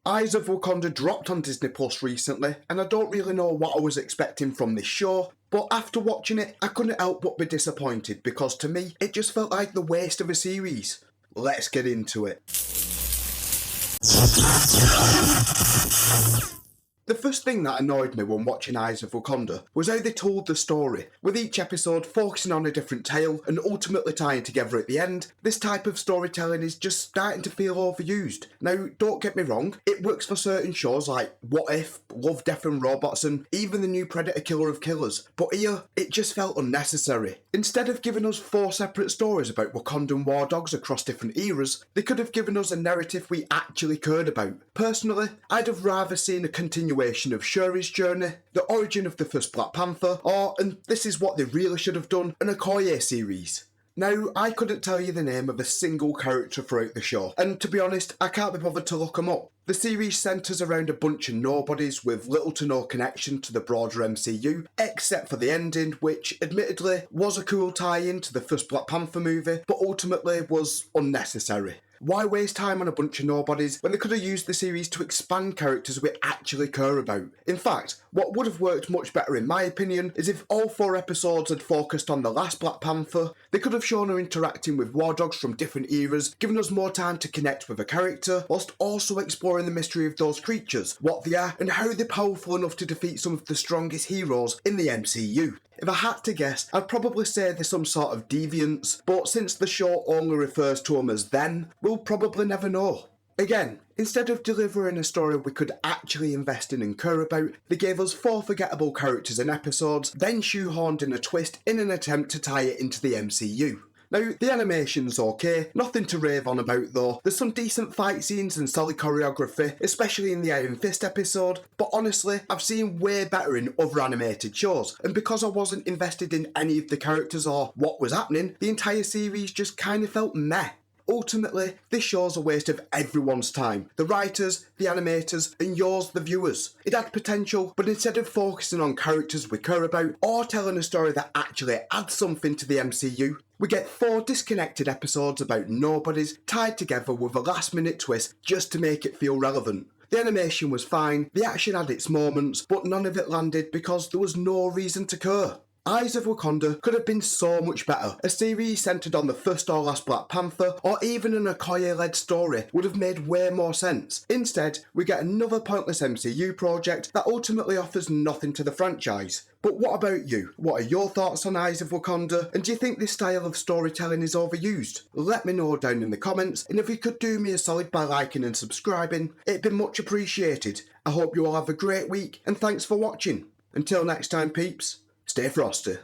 Eyes of Wakanda dropped on Disney Plus recently, and I don't really know what I was expecting from this show, but after watching it, I couldn't help but be disappointed because to me, it just felt like the waste of a series. Let's get into it. The first thing that annoyed me when watching Eyes of Wakanda was how they told the story, with each episode focusing on a different tale and ultimately tying together at the end. This type of storytelling is just starting to feel overused. Now, don't get me wrong, it works for certain shows like What If, Love, Death and Robots and even the new Predator Killer of Killers, but here, it just felt unnecessary. Instead of giving us 4 separate stories about Wakandan war dogs across different eras, they could have given us a narrative we actually cared about. Personally, I'd have rather seen a continuation of Shuri's journey, the origin of the first Black Panther, or, and this is what they really should have done, an Okoye series. Now, I couldn't tell you the name of a single character throughout the show, and to be honest, I can't be bothered to look them up. The series centres around a bunch of nobodies with little to no connection to the broader MCU, except for the ending, which admittedly was a cool tie-in to the first Black Panther movie, but ultimately was unnecessary. Why waste time on a bunch of nobodies when they could have used the series to expand characters we actually care about? In fact, what would have worked much better in my opinion is if all 4 episodes had focused on the last Black Panther. They could have shown her interacting with war dogs from different eras, giving us more time to connect with a character, whilst also exploring the mystery of those creatures, what they are and how they're powerful enough to defeat some of the strongest heroes in the MCU. If I had to guess, I'd probably say they're some sort of deviants, but since the show only refers to them as them, we'll probably never know. Again, instead of delivering a story we could actually invest in and care about, they gave us 4 forgettable characters and episodes, then shoehorned in a twist in an attempt to tie it into the MCU. Now, the animation's okay, nothing to rave on about though. There's some decent fight scenes and solid choreography, especially in the Iron Fist episode, but honestly, I've seen way better in other animated shows, and because I wasn't invested in any of the characters or what was happening, the entire series just kind of felt meh. Ultimately, this show's a waste of everyone's time. The writers, the animators, and yours, the viewers. It had potential, but instead of focusing on characters we care about, or telling a story that actually adds something to the MCU, we get 4 disconnected episodes about nobodies tied together with a last-minute twist just to make it feel relevant. The animation was fine, the action had its moments, but none of it landed because there was no reason to care. Eyes of Wakanda could have been so much better. A series centred on the first or last Black Panther, or even an Okoye-led story would have made way more sense. Instead, we get another pointless MCU project that ultimately offers nothing to the franchise. But what about you? What are your thoughts on Eyes of Wakanda? And do you think this style of storytelling is overused? Let me know down in the comments, and if you could do me a solid by liking and subscribing, it'd be much appreciated. I hope you all have a great week, and thanks for watching. Until next time, peeps. Stay frosty.